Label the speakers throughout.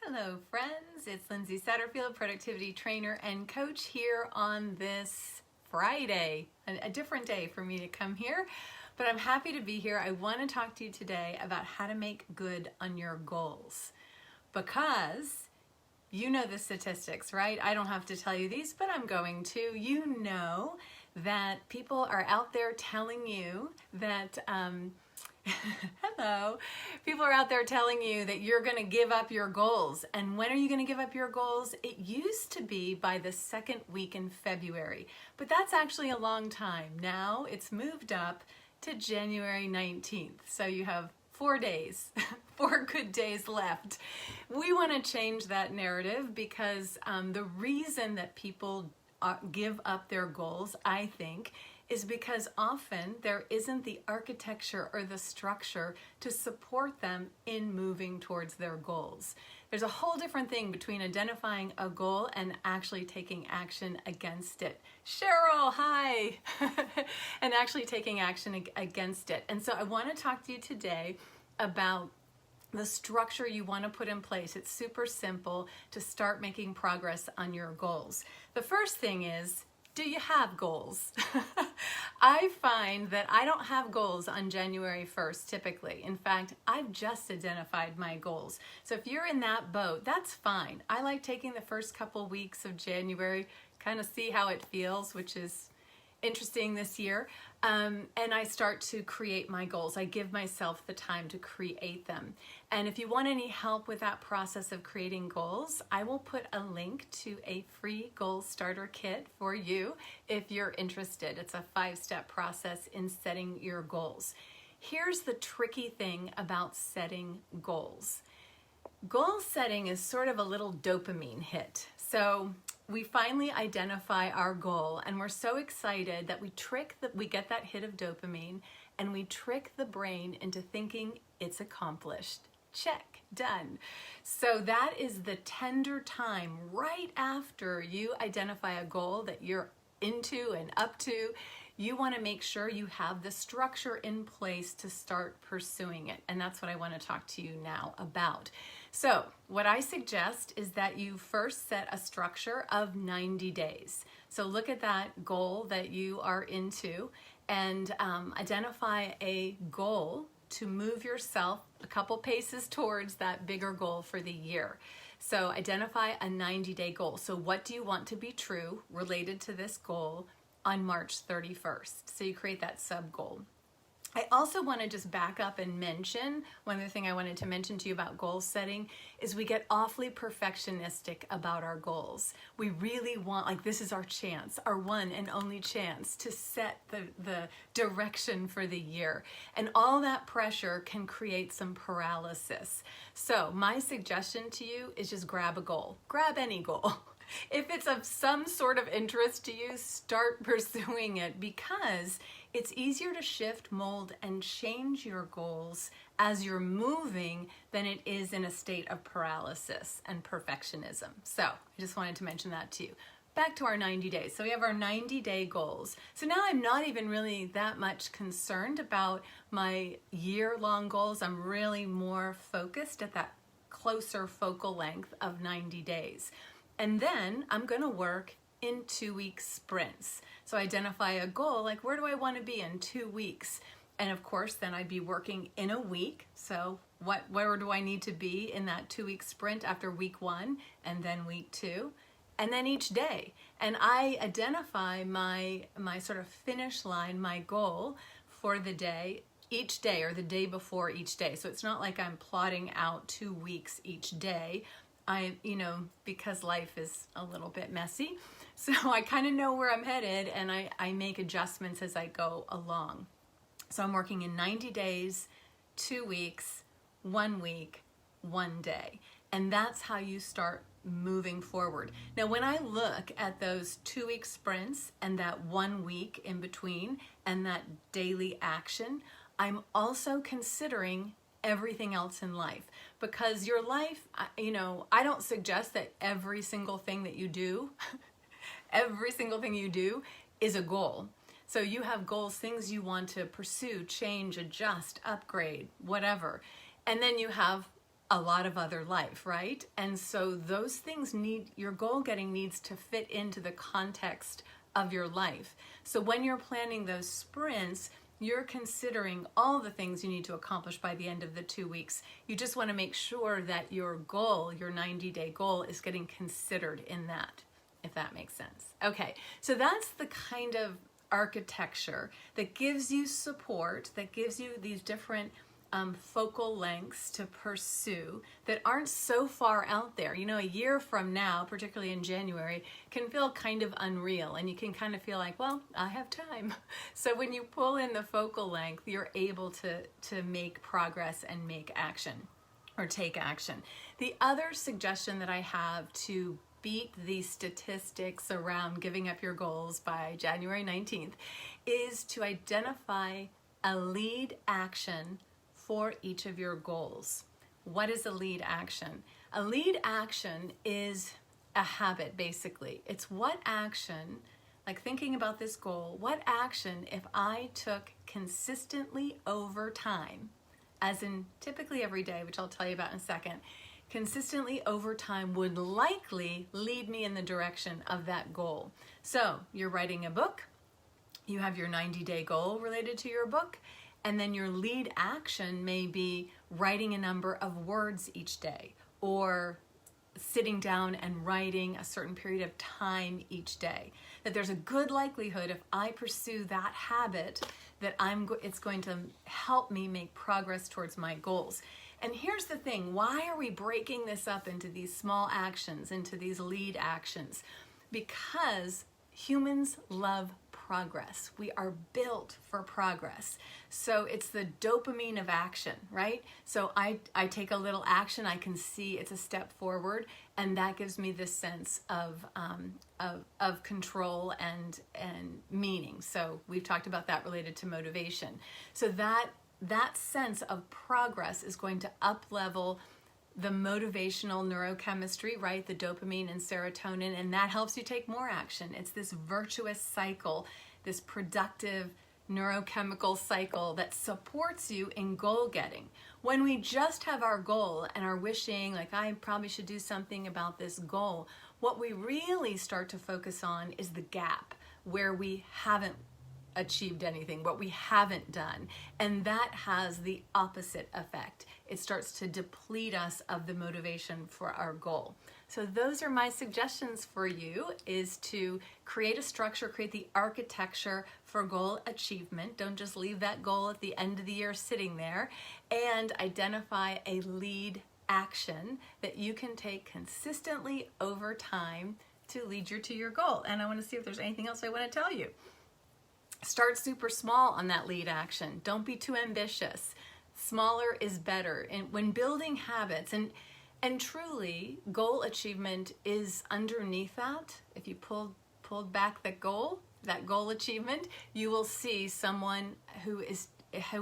Speaker 1: Hello friends, it's Lindsay Satterfield, productivity trainer and coach here on this Friday, a different day for me to come here, but I'm happy to be here. I want to talk to you today about how to make good on your goals because you know the statistics, right? I don't have to tell you these, but I'm going to. You know that people are out there telling you that hello. People are out there telling you that you're going to give up your goals. And when are you going to give up your goals? It used to be by the second week in February, but that's actually a long time. Now it's moved up to January 19th. So you have 4 days, 4 good days left. We want to change that narrative because the reason that people give up their goals, I think, is because often there isn't the architecture or the structure to support them in moving towards their goals. There's a whole different thing between identifying a goal and actually taking action against it. Cheryl, hi! And actually taking action against it. And so I want to talk to you today about the structure you want to put in place. It's super simple to start making progress on your goals. The first thing is, do you have goals? I find that I don't have goals on January 1st typically. In fact, I've just identified my goals. So if you're in that boat, that's fine. I like taking the first couple weeks of January, kind of see how it feels, which is interesting this year, and I start to create my goals. I give myself the time to create them. And if you want any help with that process of creating goals, I will put a link to a free goal starter kit for you if you're interested. It's a 5-step process in setting your goals. Here's the tricky thing about setting goals. Goal setting is sort of a little dopamine hit. So we finally identify our goal and we're so excited that we get that hit of dopamine and we trick the brain into thinking it's accomplished. Check, done. So that is the tender time right after you identify a goal that you're into and up to. You want to make sure you have the structure in place to start pursuing it. And that's what I want to talk to you now about. So what I suggest is that you first set a structure of 90 days. So look at that goal that you are into and identify a goal to move yourself a couple paces towards that bigger goal for the year. So identify a 90-day goal. So what do you want to be true related to this goal on March 31st? So you create that sub goal. I also want to just back up and mention, one other thing I wanted to mention to you about goal setting is we get awfully perfectionistic about our goals. We really want, like, this is our chance, our one and only chance to set the direction for the year. And all that pressure can create some paralysis. So my suggestion to you is just grab a goal. Grab any goal. If it's of some sort of interest to you, start pursuing it because it's easier to shift, mold, and change your goals as you're moving than it is in a state of paralysis and perfectionism. So I just wanted to mention that to you. Back to our 90 days. So we have our 90-day goals. So now I'm not even really that much concerned about my year-long goals. I'm really more focused at that closer focal length of 90 days. And then I'm going to work in 2-week sprints. So identify a goal, like where do I want to be in 2 weeks? And of course, then I'd be working in a week. So where do I need to be in that 2-week sprint after week 1 and then week 2? And then each day. And I identify my sort of finish line, my goal for the day, each day or the day before each day. So it's not like I'm plotting out 2 weeks each day. Because life is a little bit messy, so I kind of know where I'm headed and I make adjustments as I go along. So I'm working in 90 days, 2 weeks, 1 week, 1 day. And that's how you start moving forward. Now, when I look at those 2-week sprints and that 1 week in between and that daily action, I'm also considering everything else in life, because your life, I don't suggest that every single thing that you do, every single thing you do is a goal. So you have goals, things you want to pursue, change, adjust, upgrade, whatever. And then you have a lot of other life, right? And so those things your goal getting needs to fit into the context of your life. So when you're planning those sprints, you're considering all the things you need to accomplish by the end of the 2 weeks. You just want to make sure that your goal, your 90-day goal, is getting considered in that, if that makes sense. Okay, so that's the kind of architecture that gives you support, that gives you these different focal lengths to pursue that aren't so far out there. You know, a year from now, particularly in January, can feel kind of unreal, and you can kind of feel like, well, I have time. So when you pull in the focal length, you're able to make progress and make action or take action. The other suggestion that I have to beat the statistics around giving up your goals by January 19th is to identify a lead action for each of your goals. What is a lead action? A lead action is a habit, basically. It's what action, like thinking about this goal, what action if I took consistently over time, as in typically every day, which I'll tell you about in a second, consistently over time would likely lead me in the direction of that goal. So you're writing a book, you have your 90-day goal related to your book, and then your lead action may be writing a number of words each day, or sitting down and writing a certain period of time each day. That there's a good likelihood if I pursue that habit that it's going to help me make progress towards my goals. And here's the thing, why are we breaking this up into these small actions, into these lead actions? Because humans love progress. We are built for progress. So it's the dopamine of action, right? So I take a little action, I can see it's a step forward, and that gives me this sense of control and meaning. So we've talked about that related to motivation. So that sense of progress is going to up-level the motivational neurochemistry, right? The dopamine and serotonin, and that helps you take more action. It's this virtuous cycle, this productive neurochemical cycle that supports you in goal getting. When we just have our goal and are wishing, like, I probably should do something about this goal, what we really start to focus on is the gap where we haven't achieved anything, what we haven't done. And that has the opposite effect. It starts to deplete us of the motivation for our goal. So those are my suggestions for you, is to create a structure, create the architecture for goal achievement. Don't just leave that goal at the end of the year sitting there, and identify a lead action that you can take consistently over time to lead you to your goal. And I want to see if there's anything else I want to tell you. Start super small on that lead action. Don't be too ambitious. Smaller is better. And when building habits, and truly, goal achievement is underneath that. If you pulled back that goal achievement, you will see someone who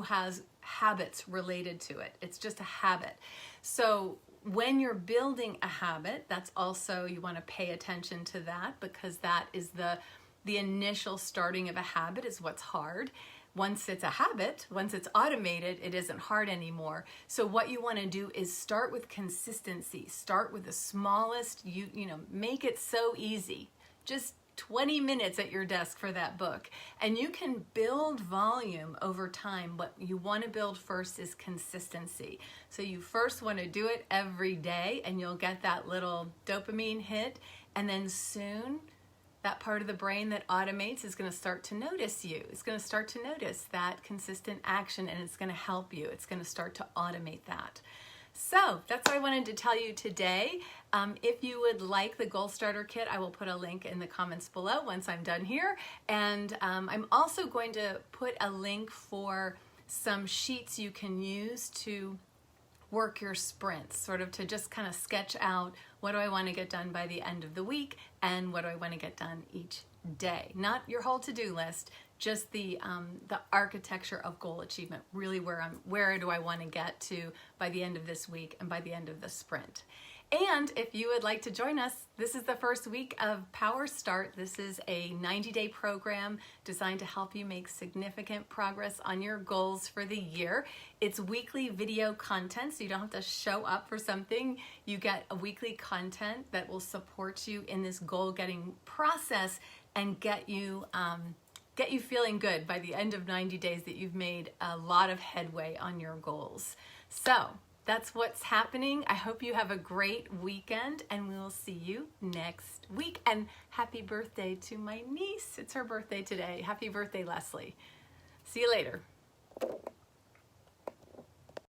Speaker 1: has habits related to it. It's just a habit. So when you're building a habit, that's also, you want to pay attention to that, because that is the initial starting of a habit is what's hard. Once it's a habit, once it's automated, it isn't hard anymore. So what you want to do is start with consistency. Start with the smallest, make it so easy. Just 20 minutes at your desk for that book. And you can build volume over time. What you want to build first is consistency. So you first want to do it every day, and you'll get that little dopamine hit. And then soon, that part of the brain that automates is going to start to notice you. It's going to start to notice that consistent action, and it's going to help you. It's going to start to automate that. So that's what I wanted to tell you today. If you would like the Goal Starter Kit, I will put a link in the comments below once I'm done here. And I'm also going to put a link for some sheets you can use to work your sprints, sort of to just kind of sketch out, what do I want to get done by the end of the week, and what do I want to get done each day. Not your whole to-do list, just the architecture of goal achievement, really where do I want to get to by the end of this week and by the end of the sprint. And if you would like to join us, this is the first week of Power Start. This is a 90-day program designed to help you make significant progress on your goals for the year. It's weekly video content, so you don't have to show up for something. You get a weekly content that will support you in this goal-getting process and get you feeling good by the end of 90 days that you've made a lot of headway on your goals. So that's what's happening. I hope you have a great weekend, and we will see you next week. And happy birthday to my niece. It's her birthday today. Happy birthday, Leslie. See you later.